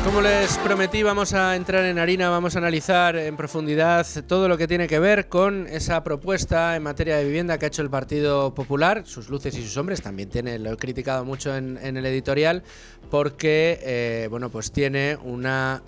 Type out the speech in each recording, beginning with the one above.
Como les prometí, vamos a entrar en harina, vamos a analizar en profundidad todo lo que tiene que ver con esa propuesta en materia de vivienda que ha hecho el Partido Popular, sus luces y sus sombras. También lo he criticado mucho en el editorial, porque pues tiene una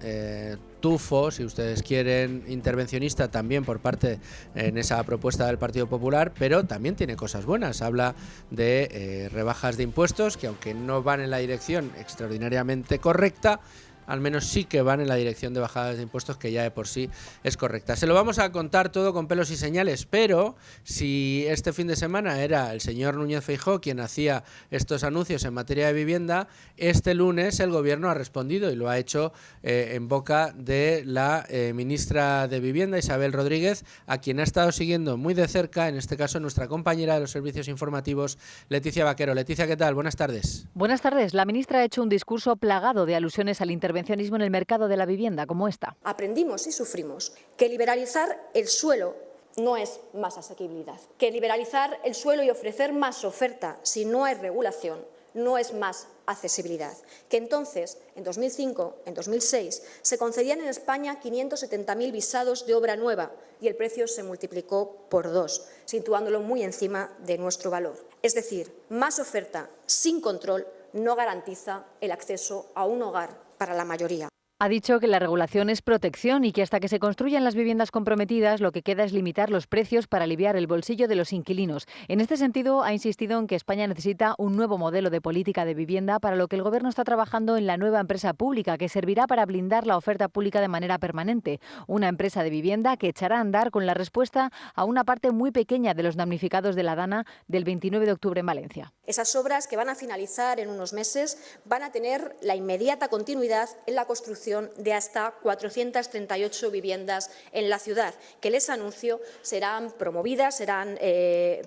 tufo, si ustedes quieren, intervencionista también por parte en esa propuesta del Partido Popular, pero también tiene cosas buenas. Habla de rebajas de impuestos que, aunque no van en la dirección extraordinariamente correcta, al menos sí que van en la dirección de bajadas de impuestos, que ya de por sí es correcta. Se lo vamos a contar todo con pelos y señales, pero si este fin de semana era el señor Núñez Feijóo quien hacía estos anuncios en materia de vivienda, este lunes el gobierno ha respondido y lo ha hecho en boca de la ministra de Vivienda, Isabel Rodríguez, a quien ha estado siguiendo muy de cerca, en este caso nuestra compañera de los servicios informativos, Leticia Vaquero. Leticia, ¿qué tal? Buenas tardes. Buenas tardes. La ministra ha hecho un discurso plagado de alusiones al intervencionismo en el mercado de la vivienda, como esta. Aprendimos y sufrimos que liberalizar el suelo no es más asequibilidad, que liberalizar el suelo y ofrecer más oferta si no hay regulación no es más accesibilidad, que entonces, en 2005, en 2006, se concedían en España 570.000 visados de obra nueva y el precio se multiplicó por 2, situándolo muy encima de nuestro valor. Es decir, más oferta sin control no garantiza el acceso a un hogar para la mayoría. Ha dicho que la regulación es protección y que hasta que se construyan las viviendas comprometidas lo que queda es limitar los precios para aliviar el bolsillo de los inquilinos. En este sentido, ha insistido en que España necesita un nuevo modelo de política de vivienda, para lo que el Gobierno está trabajando en la nueva empresa pública, que servirá para blindar la oferta pública de manera permanente. Una empresa de vivienda que echará a andar con la respuesta a una parte muy pequeña de los damnificados de la Dana del 29 de octubre en Valencia. Esas obras, que van a finalizar en unos meses, van a tener la inmediata continuidad en la construcción de hasta 438 viviendas en la ciudad, que les anuncio serán promovidas, serán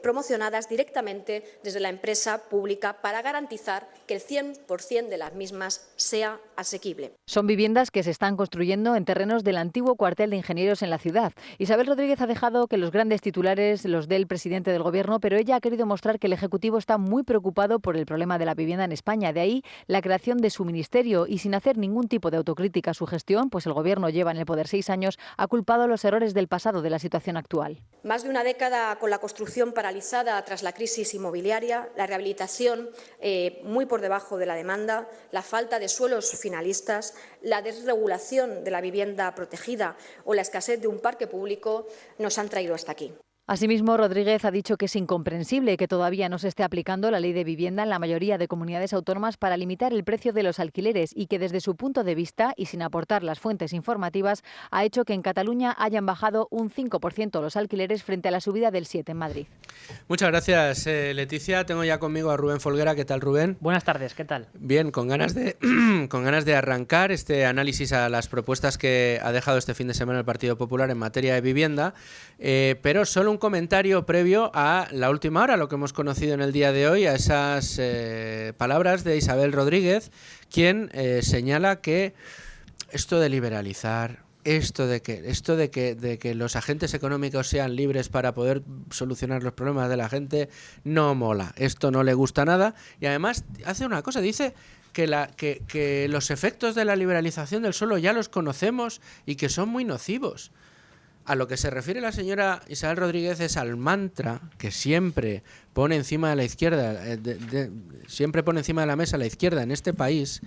promocionadas directamente desde la empresa pública para garantizar que el 100% de las mismas sea asequible. Son viviendas que se están construyendo en terrenos del antiguo cuartel de ingenieros en la ciudad. Isabel Rodríguez ha dejado que los grandes titulares los dé el presidente del Gobierno, pero ella ha querido mostrar que el Ejecutivo está muy preocupado por el problema de la vivienda en España. De ahí la creación de su ministerio, y sin hacer ningún tipo de autocrítica a su gestión, pues el Gobierno lleva en el poder 6 años, ha culpado los errores del pasado de la situación actual. Más de una década con la construcción paralizada tras la crisis inmobiliaria, la rehabilitación muy por debajo de la demanda, la falta de suelos finalistas, la desregulación de la vivienda protegida o la escasez de un parque público nos han traído hasta aquí. Asimismo, Rodríguez ha dicho que es incomprensible que todavía no se esté aplicando la ley de vivienda en la mayoría de comunidades autónomas para limitar el precio de los alquileres, y que desde su punto de vista, y sin aportar las fuentes informativas, ha hecho que en Cataluña hayan bajado un 5% los alquileres frente a la subida del 7% en Madrid. Muchas gracias, Leticia. Tengo ya conmigo a Rubén Folguera. ¿Qué tal, Rubén? Buenas tardes, ¿qué tal? Bien, con ganas de arrancar este análisis a las propuestas que ha dejado este fin de semana el Partido Popular en materia de vivienda, pero solo un comentario previo a la última hora, lo que hemos conocido en el día de hoy, a esas palabras de Isabel Rodríguez, quien señala que esto de liberalizar, esto de que los agentes económicos sean libres para poder solucionar los problemas de la gente no mola, esto no le gusta nada, y además hace una cosa, dice que los efectos de la liberalización del suelo ya los conocemos y que son muy nocivos. A lo que se refiere la señora Isabel Rodríguez es al mantra que siempre pone encima de la izquierda, siempre pone encima de la mesa la izquierda en este país,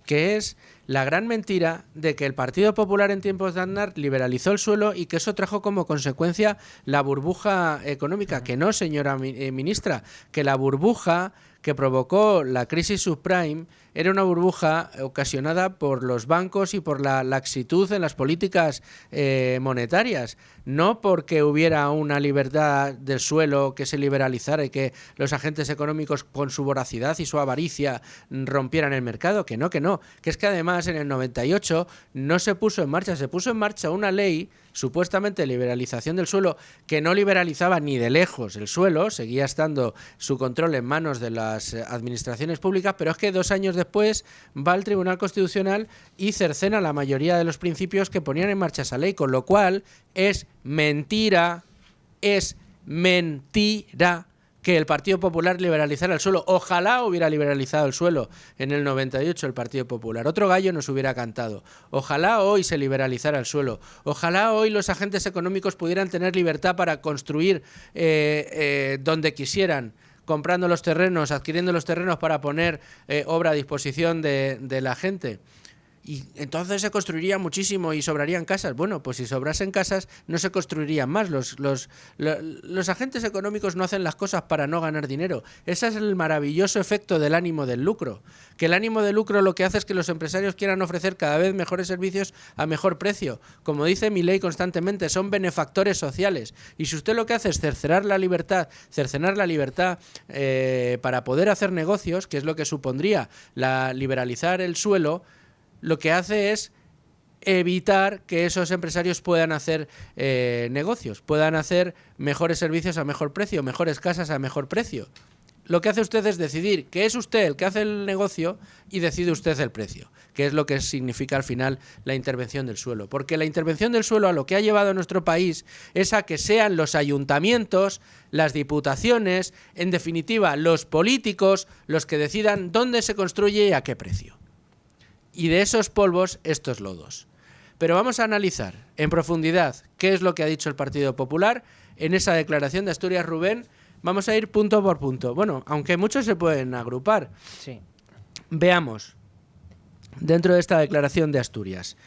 que es la gran mentira de que el Partido Popular en tiempos de Aznar liberalizó el suelo y que eso trajo como consecuencia la burbuja económica. Que no, señora ministra, que la burbuja que provocó la crisis subprime era una burbuja ocasionada por los bancos y por la laxitud en las políticas monetarias, no porque hubiera una libertad del suelo que se liberalizara y que los agentes económicos con su voracidad y su avaricia rompieran el mercado, que no, que es que además en el 98 no se puso en marcha una ley supuestamente de liberalización del suelo que no liberalizaba ni de lejos el suelo, seguía estando su control en manos de las administraciones públicas, pero es que 2 años después va al Tribunal Constitucional y cercena la mayoría de los principios que ponían en marcha esa ley, con lo cual es mentira que el Partido Popular liberalizara el suelo. Ojalá hubiera liberalizado el suelo en el 98 el Partido Popular. Otro gallo nos hubiera cantado. Ojalá hoy se liberalizara el suelo. Ojalá hoy los agentes económicos pudieran tener libertad para construir donde quisieran, comprando los terrenos, adquiriendo los terrenos para poner obra a disposición de la gente. Y entonces se construiría muchísimo y sobrarían casas. Bueno, pues si sobrasen casas no se construirían más. Los agentes económicos no hacen las cosas para no ganar dinero. Ese es el maravilloso efecto del ánimo del lucro. Que el ánimo de lucro lo que hace es que los empresarios quieran ofrecer cada vez mejores servicios a mejor precio. Como dice Milei constantemente, son benefactores sociales. Y si usted lo que hace es cercenar la libertad para poder hacer negocios, que es lo que supondría liberalizar el suelo, lo que hace es evitar que esos empresarios puedan hacer negocios, puedan hacer mejores servicios a mejor precio, mejores casas a mejor precio. Lo que hace usted es decidir que es usted el que hace el negocio y decide usted el precio, que es lo que significa al final la intervención del suelo. Porque la intervención del suelo a lo que ha llevado a nuestro país es a que sean los ayuntamientos, las diputaciones, en definitiva los políticos, los que decidan dónde se construye y a qué precio. Y de esos polvos, estos lodos. Pero vamos a analizar en profundidad qué es lo que ha dicho el Partido Popular en esa declaración de Asturias. Rubén, vamos a ir punto por punto. Bueno, aunque muchos se pueden agrupar. Sí. Veamos, dentro de esta declaración de Asturias,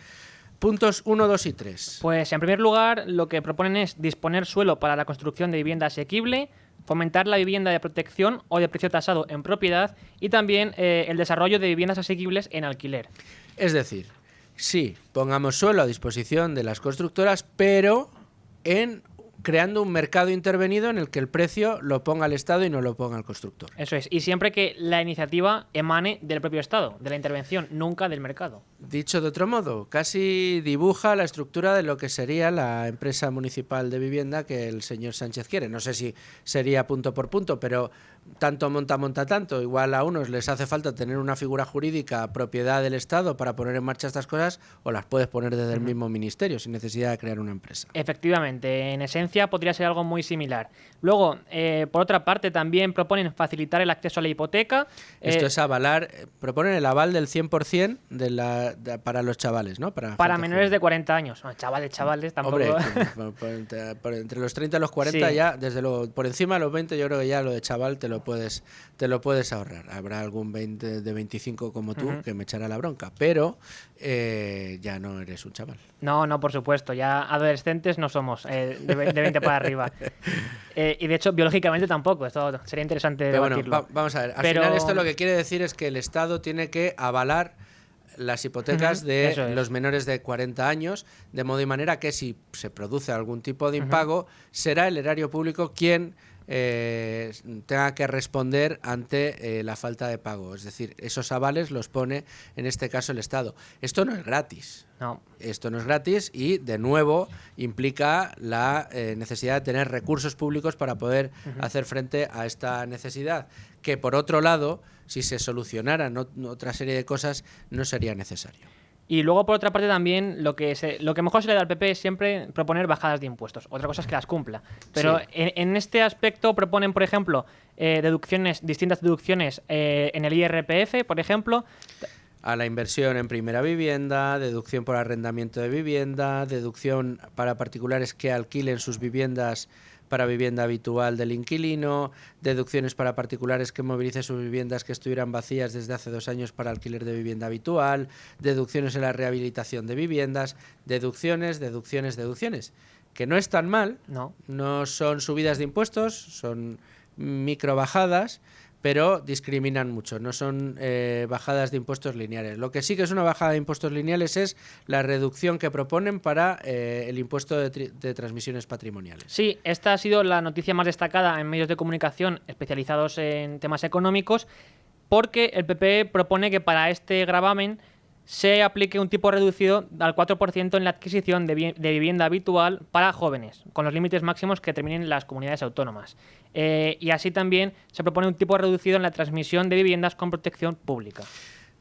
puntos 1, 2 y 3. Pues en primer lugar, lo que proponen es disponer suelo para la construcción de vivienda asequible, fomentar la vivienda de protección o de precio tasado en propiedad y también el desarrollo de viviendas asequibles en alquiler. Es decir, sí, pongamos suelo a disposición de las constructoras, pero creando un mercado intervenido en el que el precio lo ponga el Estado y no lo ponga el constructor. Eso es, y siempre que la iniciativa emane del propio Estado, de la intervención, nunca del mercado. Dicho de otro modo, casi dibuja la estructura de lo que sería la empresa municipal de vivienda que el señor Sánchez quiere. No sé si sería punto por punto, pero tanto monta tanto. Igual a unos les hace falta tener una figura jurídica propiedad del Estado para poner en marcha estas cosas, o las puedes poner desde el mismo ministerio sin necesidad de crear una empresa. Efectivamente, en esencia podría ser algo muy similar. Luego, por otra parte, también proponen facilitar el acceso a la hipoteca. Esto es avalar, proponen el aval del 100% para los chavales, ¿no? Para menores de 40 años. No, chavales, tampoco. Hombre, entre los 30 y los 40 sí. Ya, desde luego, por encima de los 20 yo creo que ya lo de chaval te lo puedes ahorrar. Habrá algún 20 de 25 como tú que me echará la bronca, pero ya no eres un chaval. No, por supuesto, ya adolescentes no somos de 20 para arriba. Y de hecho, biológicamente tampoco, esto sería interesante debatirlo. Bueno, vamos a ver, al final esto lo que quiere decir es que el Estado tiene que avalar las hipotecas de los menores de 40 años, de modo y manera que si se produce algún tipo de impago, será el erario público quien tenga que responder ante la falta de pago. Es decir, esos avales los pone en este caso el Estado. Esto no es gratis. No. Esto no es gratis y, de nuevo, implica la necesidad de tener recursos públicos para poder hacer frente a esta necesidad, que, por otro lado, si se solucionaran otra serie de cosas, no sería necesario. Y luego, por otra parte, también lo que mejor se le da al PP es siempre proponer bajadas de impuestos. Otra cosa es que las cumpla. Pero sí. en este aspecto proponen, por ejemplo, distintas deducciones en el IRPF, por ejemplo. A la inversión en primera vivienda, deducción por arrendamiento de vivienda, deducción para particulares que alquilen sus viviendas para vivienda habitual del inquilino, deducciones para particulares que movilicen sus viviendas que estuvieran vacías desde hace 2 años para alquiler de vivienda habitual, deducciones en la rehabilitación de viviendas, deducciones, que no están mal, no son subidas de impuestos, son micro bajadas, pero discriminan mucho, no son bajadas de impuestos lineales. Lo que sí que es una bajada de impuestos lineales es la reducción que proponen para el impuesto de transmisiones patrimoniales. Sí, esta ha sido la noticia más destacada en medios de comunicación especializados en temas económicos, porque el PP propone que para este gravamen se aplique un tipo reducido al 4% en la adquisición de vivienda habitual para jóvenes, con los límites máximos que determinen las comunidades autónomas. Y así también se propone un tipo reducido en la transmisión de viviendas con protección pública.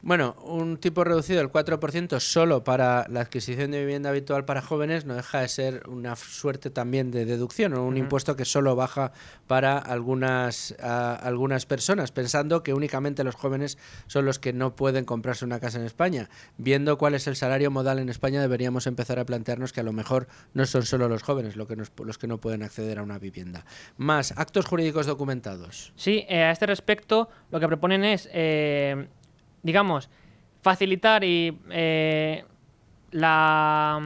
Bueno, un tipo reducido del 4% solo para la adquisición de vivienda habitual para jóvenes no deja de ser una suerte también de deducción o un impuesto que solo baja para algunas personas, pensando que únicamente los jóvenes son los que no pueden comprarse una casa en España. Viendo cuál es el salario modal en España, deberíamos empezar a plantearnos que a lo mejor no son solo los jóvenes los que no pueden acceder a una vivienda. Más, actos jurídicos documentados. Sí, a este respecto lo que proponen es digamos, facilitar la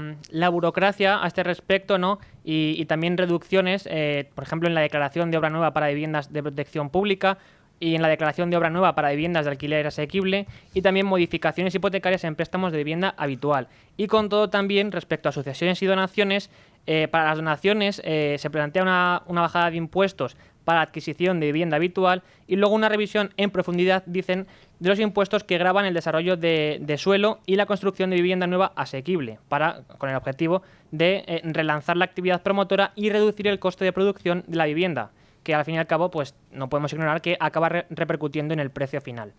burocracia a este respecto, ¿no? Y también reducciones, por ejemplo, en la declaración de obra nueva para viviendas de protección pública y en la declaración de obra nueva para viviendas de alquiler asequible y también modificaciones hipotecarias en préstamos de vivienda habitual. Y con todo también respecto a sucesiones y donaciones, para las donaciones se plantea una bajada de impuestos para la adquisición de vivienda habitual y luego una revisión en profundidad, dicen, de los impuestos que gravan el desarrollo de suelo y la construcción de vivienda nueva asequible, con el objetivo de relanzar la actividad promotora y reducir el coste de producción de la vivienda, que al fin y al cabo pues no podemos ignorar que acaba repercutiendo en el precio final.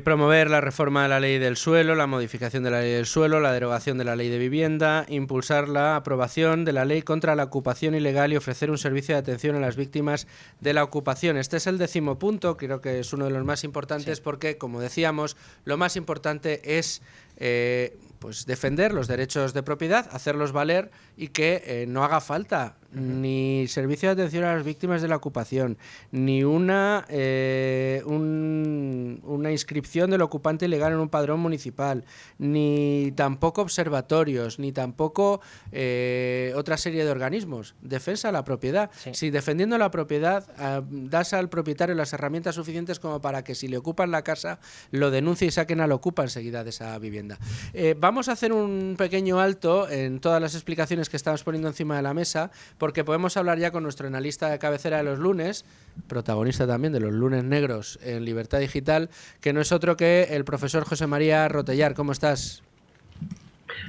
Promover la reforma de la ley del suelo, la modificación de la ley del suelo, la derogación de la ley de vivienda, impulsar la aprobación de la ley contra la ocupación ilegal y ofrecer un servicio de atención a las víctimas de la ocupación. Este es el 10º punto, creo que es uno de los más importantes porque, como decíamos, lo más importante es pues defender los derechos de propiedad, hacerlos valer y que no haga falta ni servicio de atención a las víctimas de la ocupación, ni una inscripción del ocupante ilegal en un padrón municipal, ni tampoco observatorios, ni tampoco otra serie de organismos. Defensa de la propiedad. Sí. Si defendiendo la propiedad das al propietario las herramientas suficientes como para que si le ocupan la casa lo denuncie y saquen al ocupa enseguida de esa vivienda. Vamos a hacer un pequeño alto en todas las explicaciones que estamos poniendo encima de la mesa, porque podemos hablar ya con nuestro analista de cabecera de los lunes, protagonista también de los lunes negros en Libertad Digital, que no es otro que el profesor José María Rotellar. ¿Cómo estás?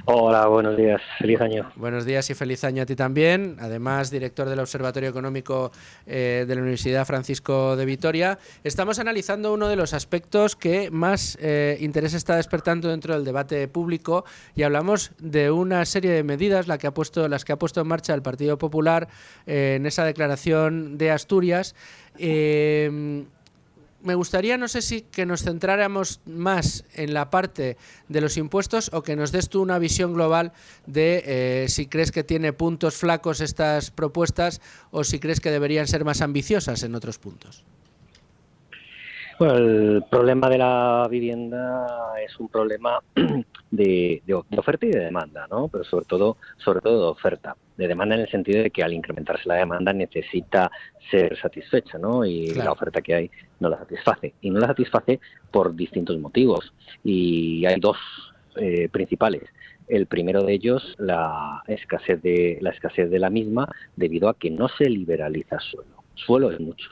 Hola, buenos días, feliz año. Buenos días y feliz año a ti también, además director del Observatorio Económico de la Universidad Francisco de Vitoria. Estamos analizando uno de los aspectos que más interés está despertando dentro del debate público y hablamos de una serie de medidas las que ha puesto en marcha el Partido Popular en esa declaración de Asturias. Me gustaría, no sé si que nos centráramos más en la parte de los impuestos o que nos des tú una visión global de si crees que tiene puntos flacos estas propuestas o si crees que deberían ser más ambiciosas en otros puntos. Bueno, el problema de la vivienda es un problema de oferta y de demanda, ¿no? Pero sobre todo de oferta. De demanda en el sentido de que al incrementarse la demanda necesita ser satisfecha, ¿no? Y claro, la oferta que hay no la satisface. Y no la satisface por distintos motivos. Y hay dos principales. El primero de ellos, la escasez de la misma, debido a que no se liberaliza suelo. Suelo es mucho.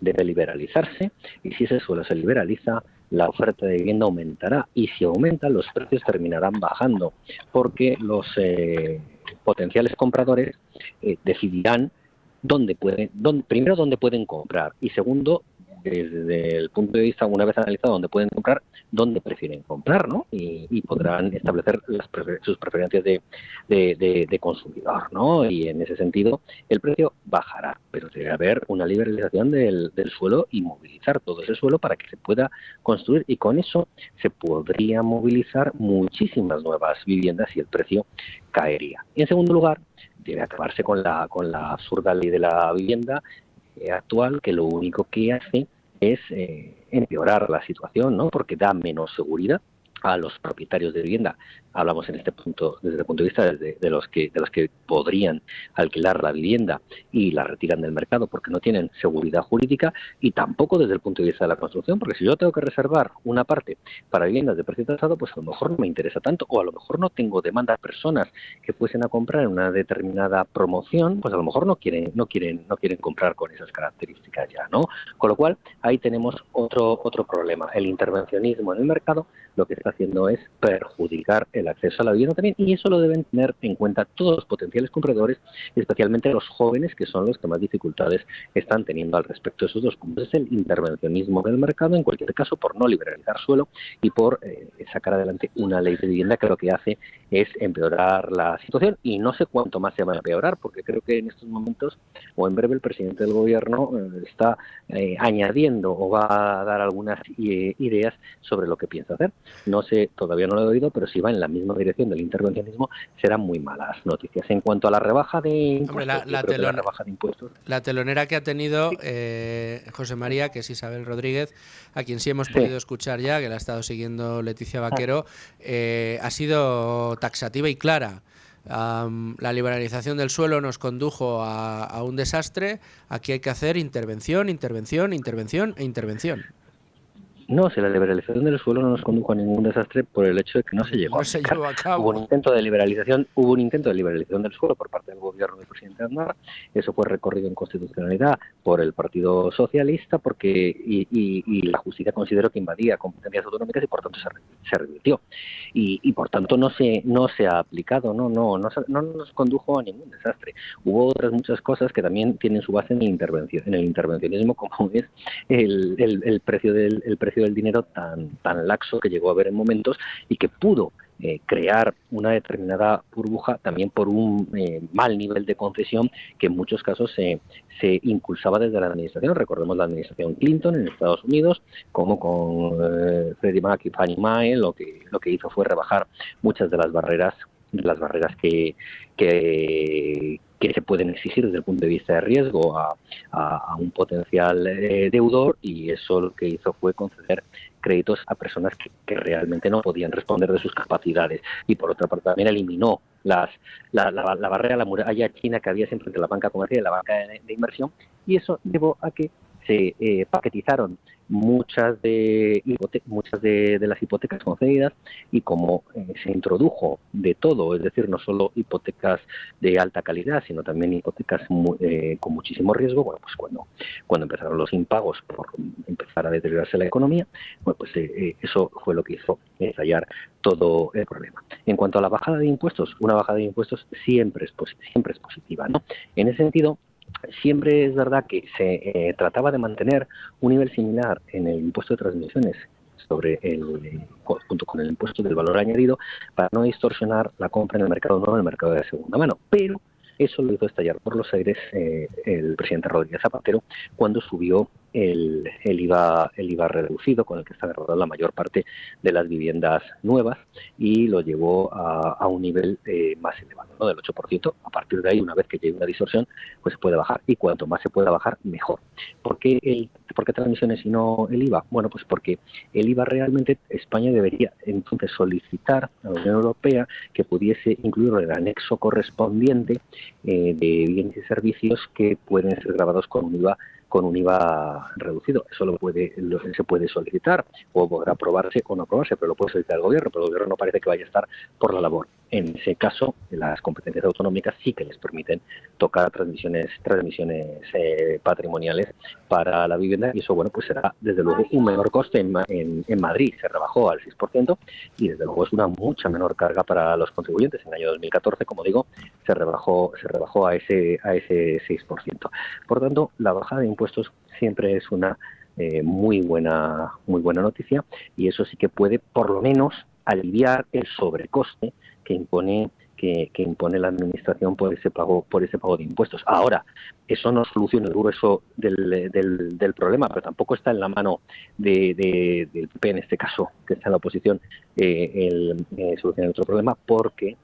Debe liberalizarse y si ese suelo se liberaliza, la oferta de vivienda aumentará y si aumenta los precios terminarán bajando porque los potenciales compradores decidirán primero dónde pueden comprar y segundo, desde el punto de vista, una vez analizado dónde pueden comprar, dónde prefieren comprar, ¿no? Y podrán establecer sus preferencias de consumidor, ¿no? Y en ese sentido el precio bajará, pero debe haber una liberalización del suelo y movilizar todo ese suelo para que se pueda construir y con eso se podría movilizar muchísimas nuevas viviendas y el precio caería. Y en segundo lugar, debe acabarse con la absurda ley de la vivienda actual, que lo único que hace es empeorar la situación, ¿no? Porque da menos seguridad a los propietarios de vivienda. Hablamos en este punto, desde el punto de vista de los que podrían alquilar la vivienda y la retiran del mercado porque no tienen seguridad jurídica y tampoco desde el punto de vista de la construcción, porque si yo tengo que reservar una parte para viviendas de precio tasado, pues a lo mejor no me interesa tanto o a lo mejor no tengo demanda de personas que fuesen a comprar en una determinada promoción, pues a lo mejor no quieren comprar con esas características ya, ¿no? Con lo cual ahí tenemos otro problema. El intervencionismo en el mercado lo que está está haciendo es perjudicar el acceso a la vivienda también, y eso lo deben tener en cuenta todos los potenciales compradores, especialmente los jóvenes, que son los que más dificultades están teniendo al respecto. Esos dos puntos es el intervencionismo del mercado, en cualquier caso, por no liberalizar suelo y por sacar adelante una ley de vivienda que lo que hace es empeorar la situación, y no sé cuánto más se va a empeorar, porque creo que en estos momentos, o en breve, el presidente del gobierno está añadiendo o va a dar algunas ideas sobre lo que piensa hacer. No sé, todavía no lo he oído, pero si va en la misma dirección del intervencionismo, serán muy malas noticias. En cuanto a la rebaja de impuestos, la telonera que ha tenido José María, que es Isabel Rodríguez, a quien sí hemos podido escuchar ya, que la ha estado siguiendo Leticia Vaquero, ha sido taxativa y clara. La liberalización del suelo nos condujo a un desastre. Aquí hay que hacer intervención, intervención, intervención e intervención. No, si la liberalización del suelo no nos condujo a ningún desastre por el hecho de que no se llevó a cabo. Hubo un intento de liberalización del suelo por parte del gobierno del presidente Aznar. Eso fue recorrido en constitucionalidad por el Partido Socialista, porque y la justicia consideró que invadía competencias autonómicas y por tanto se revirtió. Y por tanto no se ha aplicado, no nos condujo a ningún desastre. Hubo otras muchas cosas que también tienen su base en el intervencionismo, como es el precio del dinero tan laxo que llegó a haber en momentos, y que pudo crear una determinada burbuja también por un mal nivel de concesión que en muchos casos se impulsaba desde la administración. Recordemos la administración Clinton en Estados Unidos, como con Freddie Mac y Fannie Mae, lo que hizo fue rebajar muchas de las barreras que se pueden exigir desde el punto de vista de riesgo a un potencial deudor, y eso lo que hizo fue conceder créditos a personas que realmente no podían responder de sus capacidades. Y por otra parte también eliminó la barrera, la muralla china que había siempre entre la banca comercial y la banca de inversión, y eso llevó a que se paquetizaron muchas de las hipotecas concedidas, y como se introdujo de todo, es decir, no solo hipotecas de alta calidad, sino también hipotecas con muchísimo riesgo, bueno, pues cuando empezaron los impagos por empezar a deteriorarse la economía, bueno, pues eso fue lo que hizo estallar todo el problema. En cuanto a la bajada de impuestos, una bajada de impuestos siempre es positiva, ¿no? En ese sentido, siempre es verdad que se trataba de mantener un nivel similar en el impuesto de transmisiones junto con el impuesto del valor añadido, para no distorsionar la compra en el mercado nuevo, en el mercado de segunda mano. Pero eso lo hizo estallar por los aires el presidente Rodríguez Zapatero cuando subió el IVA reducido, con el que está agarrado la mayor parte de las viviendas nuevas, y lo llevó a un nivel más elevado, ¿no? Del 8%. A partir de ahí, una vez que llegue una distorsión, pues se puede bajar, y cuanto más se pueda bajar, mejor. ¿Por qué transmisiones y no el IVA? Bueno, pues porque el IVA realmente España debería entonces solicitar a la Unión Europea que pudiese incluirlo en el anexo correspondiente de bienes y servicios que pueden ser grabados con un IVA reducido. Eso se puede solicitar, o podrá aprobarse o no aprobarse, pero lo puede solicitar el gobierno, pero el gobierno no parece que vaya a estar por la labor. En ese caso, las competencias autonómicas sí que les permiten tocar transmisiones patrimoniales para la vivienda, y eso, bueno, pues será desde luego un menor coste. En Madrid se rebajó al 6%, y desde luego es una mucha menor carga para los contribuyentes. En el año 2014, como digo, se rebajó a ese 6%. Por tanto, la bajada de impuestos siempre es una muy buena noticia, y eso sí que puede por lo menos aliviar el sobrecoste que impone la administración por ese pago de impuestos. Ahora, eso no soluciona el grueso del problema, pero tampoco está en la mano del PP, en este caso, que está en la oposición, solucionar otro problema, porque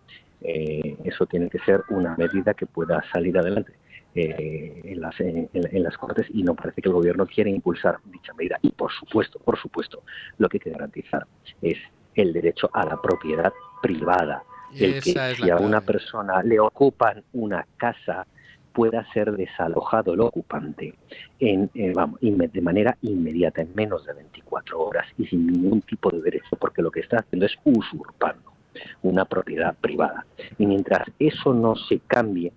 eso tiene que ser una medida que pueda salir adelante en las Cortes, y no parece que el gobierno quiera impulsar dicha medida. Y por supuesto, lo que hay que garantizar es el derecho a la propiedad privada. El que si a una persona le ocupan una casa, pueda ser desalojado el ocupante de manera inmediata, en menos de 24 horas, y sin ningún tipo de derecho, porque lo que está haciendo es usurpando una propiedad privada. Y mientras eso no se cambie,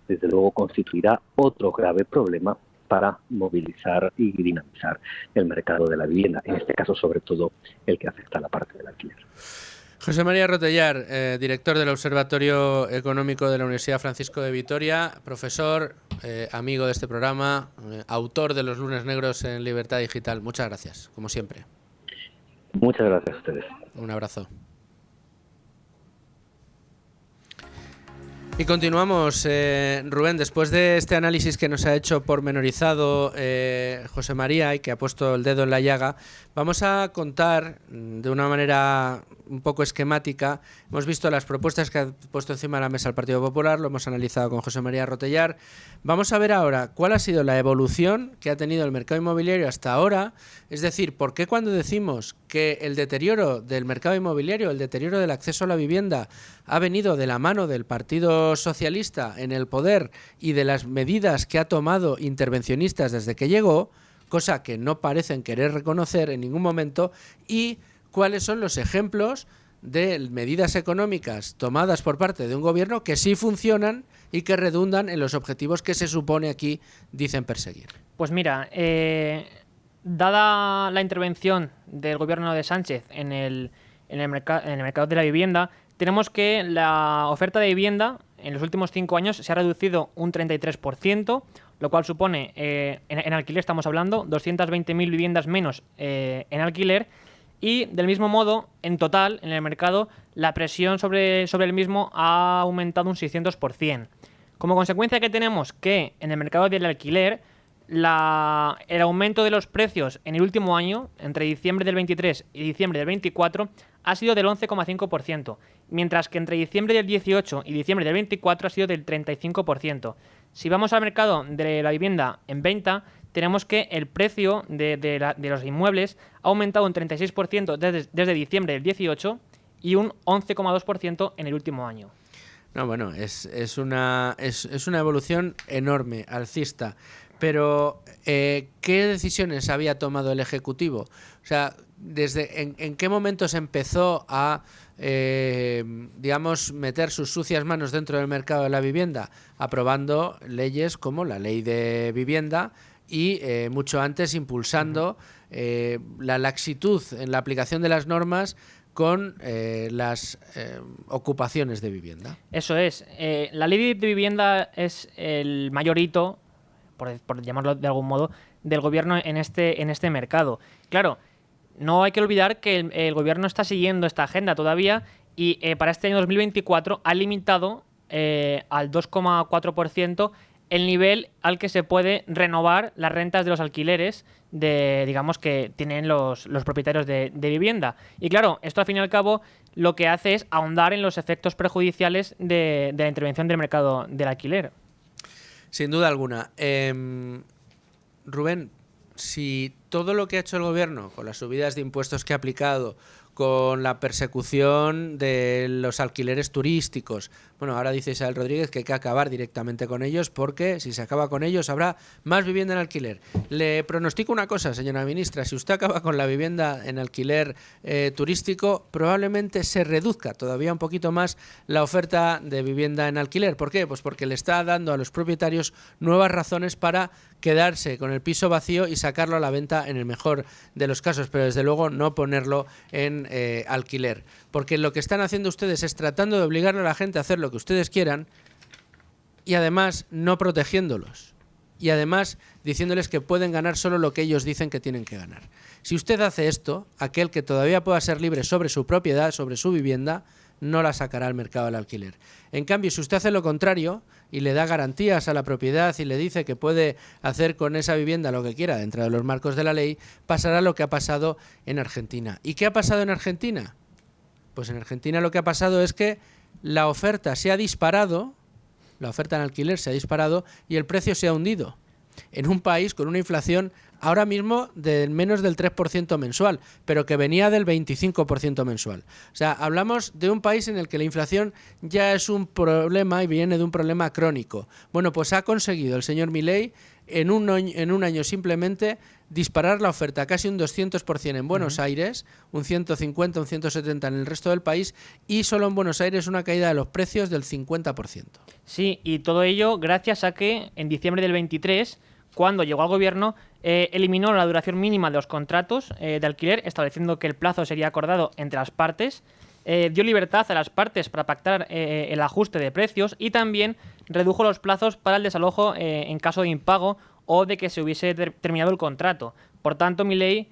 desde luego constituirá otro grave problema para movilizar y dinamizar el mercado de la vivienda, en este caso sobre todo el que afecta a la parte del alquiler. José María Rotellar, director del Observatorio Económico de la Universidad Francisco de Vitoria, profesor, amigo de este programa, autor de Los Lunes Negros en Libertad Digital. Muchas gracias, como siempre. Muchas gracias a ustedes. Un abrazo. Y continuamos, Rubén, después de este análisis que nos ha hecho pormenorizado José María y que ha puesto el dedo en la llaga, vamos a contar de una manera un poco esquemática. Hemos visto las propuestas que ha puesto encima de la mesa el Partido Popular, lo hemos analizado con José María Rotellar. Vamos a ver ahora cuál ha sido la evolución que ha tenido el mercado inmobiliario hasta ahora, es decir, por qué cuando decimos que el deterioro del mercado inmobiliario, el deterioro del acceso a la vivienda ha venido de la mano del Partido Socialista en el poder y de las medidas que ha tomado intervencionistas desde que llegó, cosa que no parecen querer reconocer en ningún momento, y cuáles son los ejemplos de medidas económicas tomadas por parte de un gobierno que sí funcionan y que redundan en los objetivos que se supone aquí dicen perseguir. Pues mira, dada la intervención del gobierno de Sánchez en el mercado de la vivienda, tenemos que la oferta de vivienda en los últimos 5 años se ha reducido un 33%, lo cual supone, en alquiler estamos hablando, 220.000 viviendas menos en alquiler, y del mismo modo, en total, en el mercado, la presión sobre el mismo ha aumentado un 600%. Como consecuencia que tenemos que en el mercado del alquiler, el aumento de los precios en el último año, entre diciembre del 23 y diciembre del 24, ha sido del 11,5%, mientras que entre diciembre del 18 y diciembre del 24 ha sido del 35%. Si vamos al mercado de la vivienda en venta, tenemos que el precio de los inmuebles ha aumentado un 36% desde diciembre del 18 y un 11,2% en el último año. No, bueno, es una evolución enorme, alcista. Pero, ¿qué decisiones había tomado el Ejecutivo? O sea, ¿en qué momento se empezó a, meter sus sucias manos dentro del mercado de la vivienda? Aprobando leyes como la Ley de Vivienda y, mucho antes, impulsando la laxitud en la aplicación de las normas con las ocupaciones de vivienda. Eso es. La Ley de Vivienda es el mayor hito, por llamarlo de algún modo, del gobierno en este mercado. Claro, no hay que olvidar que el gobierno está siguiendo esta agenda todavía y para este año 2024 ha limitado al 2,4% el nivel al que se puede renovar las rentas de los alquileres que tienen los propietarios de vivienda. Y claro, esto al fin y al cabo lo que hace es ahondar en los efectos perjudiciales de la intervención del mercado del alquiler. Sin duda alguna. Rubén, si todo lo que ha hecho el gobierno con las subidas de impuestos que ha aplicado, con la persecución de los alquileres turísticos, bueno, ahora dice Isabel Rodríguez que hay que acabar directamente con ellos porque si se acaba con ellos habrá más vivienda en alquiler. Le pronostico una cosa, señora ministra, si usted acaba con la vivienda en alquiler turístico, probablemente se reduzca todavía un poquito más la oferta de vivienda en alquiler. ¿Por qué? Pues porque le está dando a los propietarios nuevas razones para quedarse con el piso vacío y sacarlo a la venta en el mejor de los casos, pero desde luego no ponerlo en alquiler. Porque lo que están haciendo ustedes es tratando de obligar a la gente a hacer lo que ustedes quieran y además no protegiéndolos. Y además diciéndoles que pueden ganar solo lo que ellos dicen que tienen que ganar. Si usted hace esto, aquel que todavía pueda ser libre sobre su propiedad, sobre su vivienda, no la sacará al mercado del alquiler. En cambio, si usted hace lo contrario y le da garantías a la propiedad y le dice que puede hacer con esa vivienda lo que quiera dentro de los marcos de la ley, pasará lo que ha pasado en Argentina. ¿Y qué ha pasado en Argentina? Pues en Argentina lo que ha pasado es que la oferta se ha disparado, la oferta en alquiler se ha disparado y el precio se ha hundido. En un país con una inflación ahora mismo de menos del 3% mensual, pero que venía del 25% mensual. O sea, hablamos de un país en el que la inflación ya es un problema y viene de un problema crónico. Bueno, pues ha conseguido el señor Milei en un año simplemente disparar la oferta casi un 200% en Buenos Aires, un 150, un 170 en el resto del país y solo en Buenos Aires una caída de los precios del 50%. Sí, y todo ello gracias a que en diciembre del 23, cuando llegó al gobierno, eliminó la duración mínima de los contratos de alquiler, estableciendo que el plazo sería acordado entre las partes, dio libertad a las partes para pactar el ajuste de precios y también redujo los plazos para el desalojo en caso de impago o de que se hubiese terminado el contrato. Por tanto, Milei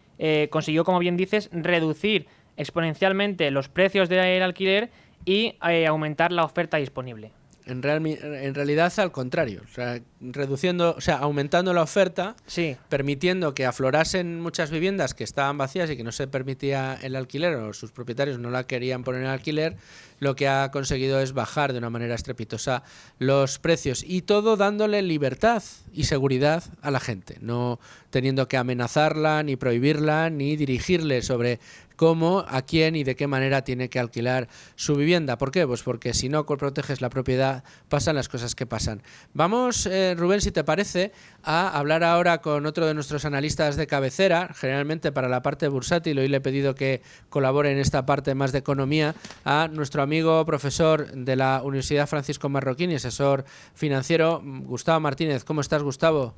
consiguió, como bien dices, reducir exponencialmente los precios del alquiler y aumentar la oferta disponible. En realidad, al contrario, o sea, aumentando la oferta, sí, permitiendo que aflorasen muchas viviendas que estaban vacías y que no se permitía el alquiler o sus propietarios no la querían poner en alquiler, lo que ha conseguido es bajar de una manera estrepitosa los precios y todo dándole libertad y seguridad a la gente, no teniendo que amenazarla, ni prohibirla, ni dirigirle sobre cómo, a quién y de qué manera tiene que alquilar su vivienda. ¿Por qué? Pues porque si no proteges la propiedad, pasan las cosas que pasan. Vamos, Rubén, si te parece, a hablar ahora con otro de nuestros analistas de cabecera, generalmente para la parte bursátil. Hoy le he pedido que colabore en esta parte más de economía a nuestro amigo profesor de la Universidad Francisco Marroquín y asesor financiero, Gustavo Martínez. ¿Cómo estás, Gustavo?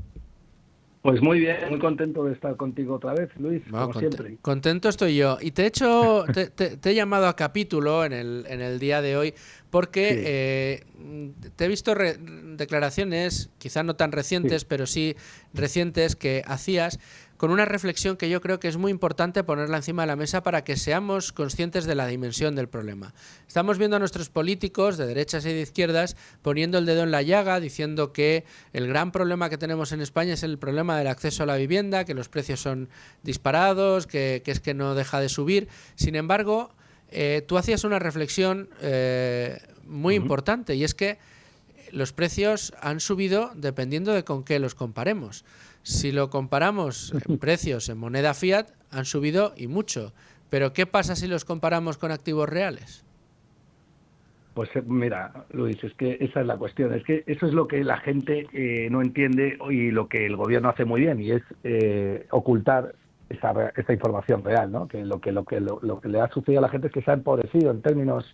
Pues muy bien, muy contento de estar contigo otra vez, Luis, como siempre. Contento estoy yo. Y te he llamado a capítulo en el día de hoy porque te he visto declaraciones, quizá no tan recientes, pero sí recientes, que hacías con una reflexión que yo creo que es muy importante ponerla encima de la mesa para que seamos conscientes de la dimensión del problema. Estamos viendo a nuestros políticos de derechas y de izquierdas poniendo el dedo en la llaga, diciendo que el gran problema que tenemos en España es el problema del acceso a la vivienda, que los precios son disparados, que es que no deja de subir. Sin embargo, tú hacías una reflexión muy importante, y es que los precios han subido dependiendo de con qué los comparemos. Si lo comparamos en precios en moneda fiat, han subido y mucho. Pero ¿qué pasa si los comparamos con activos reales? Pues mira, Luis, es que esa es la cuestión. Es que eso es lo que la gente no entiende y lo que el gobierno hace muy bien, y es ocultar esa información real, ¿no? Que lo que le ha sucedido a la gente es que se ha empobrecido en términos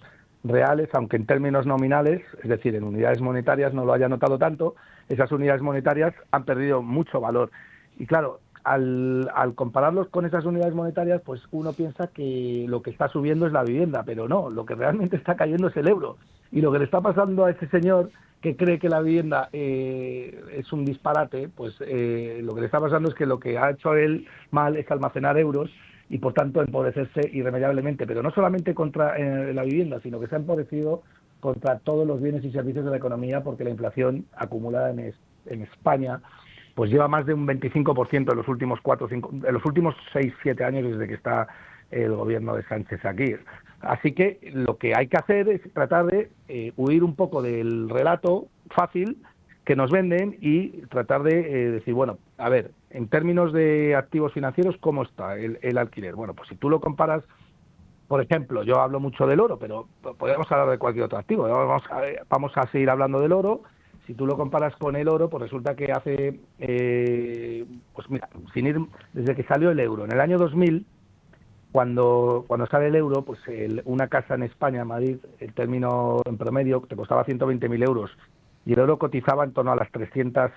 reales, aunque en términos nominales, es decir, en unidades monetarias no lo haya notado tanto. Esas unidades monetarias han perdido mucho valor. Y claro, al compararlos con esas unidades monetarias, pues uno piensa que lo que está subiendo es la vivienda, pero no, lo que realmente está cayendo es el euro. Y lo que le está pasando a ese señor que cree que la vivienda es un disparate, pues lo que le está pasando es que lo que ha hecho él mal es almacenar euros y por tanto empobrecerse irremediablemente, pero no solamente contra la vivienda, sino que se ha empobrecido contra todos los bienes y servicios de la economía, porque la inflación acumulada en España pues lleva más de un 25% en los últimos 6-7 años desde que está el gobierno de Sánchez aquí. Así que lo que hay que hacer es tratar de huir un poco del relato fácil que nos venden y tratar de decir, bueno, a ver, en términos de activos financieros, ¿cómo está el alquiler? Bueno, pues si tú lo comparas, por ejemplo, yo hablo mucho del oro, pero podríamos hablar de cualquier otro activo. Vamos a seguir hablando del oro. Si tú lo comparas con el oro, pues resulta que hace, pues mira, sin ir desde que salió el euro, en el año 2000, cuando sale el euro, pues una casa en España, en Madrid, el término en promedio te costaba 120.000 euros y el oro cotizaba en torno a las 300,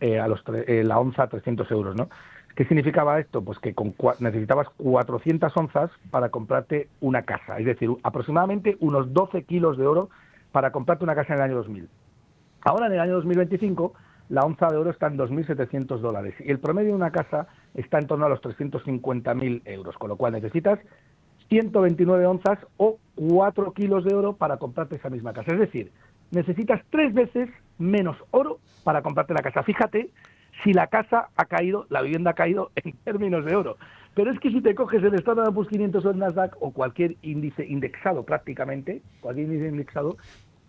la onza 300 euros, ¿no? ¿Qué significaba esto? Pues que necesitabas 400 onzas para comprarte una casa, es decir, aproximadamente unos 12 kilos de oro para comprarte una casa en el año 2000. Ahora, en el año 2025, la onza de oro está en $2.700 y el promedio de una casa está en torno a los 350.000 euros, con lo cual necesitas 129 onzas o 4 kilos de oro para comprarte esa misma casa. Es decir, necesitas 3 veces menos oro para comprarte la casa. Fíjate si la casa ha caído, la vivienda ha caído en términos de oro. Pero es que si te coges el Standard & Poor's 500 o el Nasdaq o cualquier índice indexado prácticamente,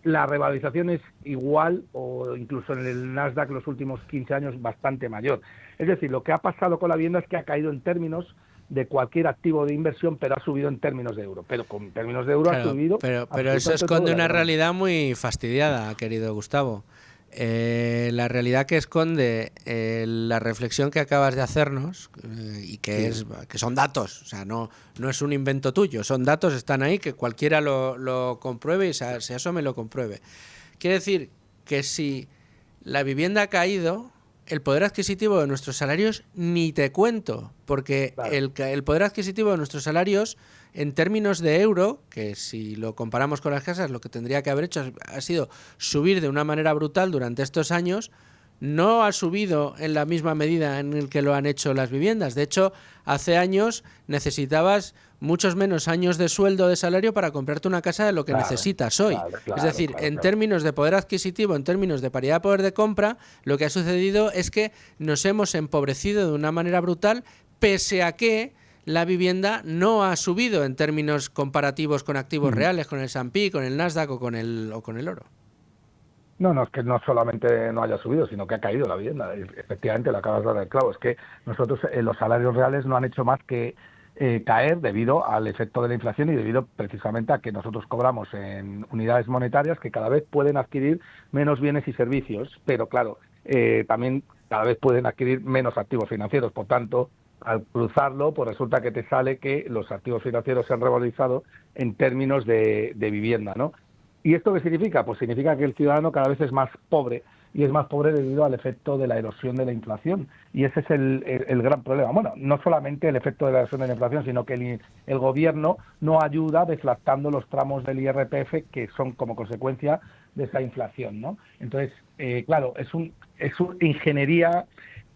la revalorización es igual o incluso en el Nasdaq los últimos 15 años bastante mayor. Es decir, lo que ha pasado con la vivienda es que ha caído en términos de cualquier activo de inversión, pero ha subido en términos de euro. Pero con términos de euro ha subido... Pero eso esconde una realidad muy fastidiada, querido Gustavo. La realidad que esconde la reflexión que acabas de hacernos y que son datos, o sea, no es un invento tuyo, son datos, están ahí, que cualquiera lo compruebe y se asome y lo compruebe. Quiere decir que si la vivienda ha caído, el poder adquisitivo de nuestros salarios ni te cuento, porque Claro. el poder adquisitivo de nuestros salarios en términos de euro, que si lo comparamos con las casas, lo que tendría que haber hecho ha sido subir de una manera brutal durante estos años, no ha subido en la misma medida en el que lo han hecho las viviendas. De hecho, hace años necesitabas muchos menos años de sueldo, de salario, para comprarte una casa de lo que Claro, necesitas hoy. claro, Es decir, claro, en claro. términos de poder adquisitivo, en términos de paridad de poder de compra, lo que ha sucedido es que nos hemos empobrecido de una manera brutal, pese a que la vivienda no ha subido en términos comparativos con activos reales, con el S&P, con el Nasdaq o con el oro. No, es que no solamente no haya subido, sino que ha caído la vivienda. Efectivamente, lo acabas de dar claro. Es que nosotros los salarios reales no han hecho más que caer debido al efecto de la inflación y debido precisamente a que nosotros cobramos en unidades monetarias que cada vez pueden adquirir menos bienes y servicios, pero claro, también cada vez pueden adquirir menos activos financieros. Por tanto, al cruzarlo, pues resulta que te sale que los activos financieros se han revalorizado en términos de vivienda, ¿no? ¿Y esto qué significa? Pues significa que el ciudadano cada vez es más pobre, y es más pobre debido al efecto de la erosión de la inflación. Y ese es el gran problema. Bueno, no solamente el efecto de la erosión de la inflación, sino que el gobierno no ayuda deflactando los tramos del IRPF que son como consecuencia de esa inflación, ¿no? Entonces, claro, es un ingeniería,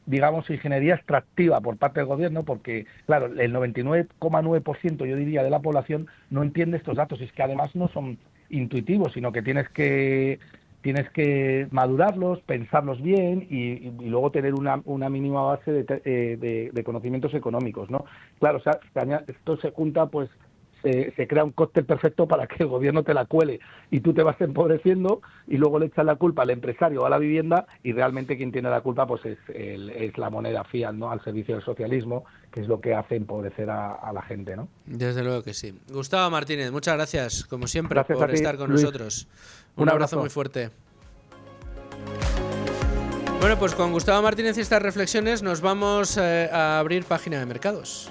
digamos, ingeniería extractiva por parte del gobierno, porque, claro, el 99,9%, yo diría, de la población no entiende estos datos, y es que además no son intuitivos, sino que tienes que madurarlos, pensarlos bien y luego tener una mínima base de conocimientos económicos, ¿no? Claro, o sea, esto se junta, pues se crea un cóctel perfecto para que el gobierno te la cuele y tú te vas empobreciendo y luego le echas la culpa al empresario o a la vivienda, y realmente quien tiene la culpa pues es la moneda fiat, ¿no? Al servicio del socialismo, que es lo que hace empobrecer a la gente, ¿no? Desde luego que sí. Gustavo Martínez, muchas gracias, como siempre, Gracias por a ti, estar con Luis. nosotros. Un Un abrazo abrazo. muy fuerte. Bueno, pues con Gustavo Martínez y estas reflexiones nos vamos a abrir página de mercados.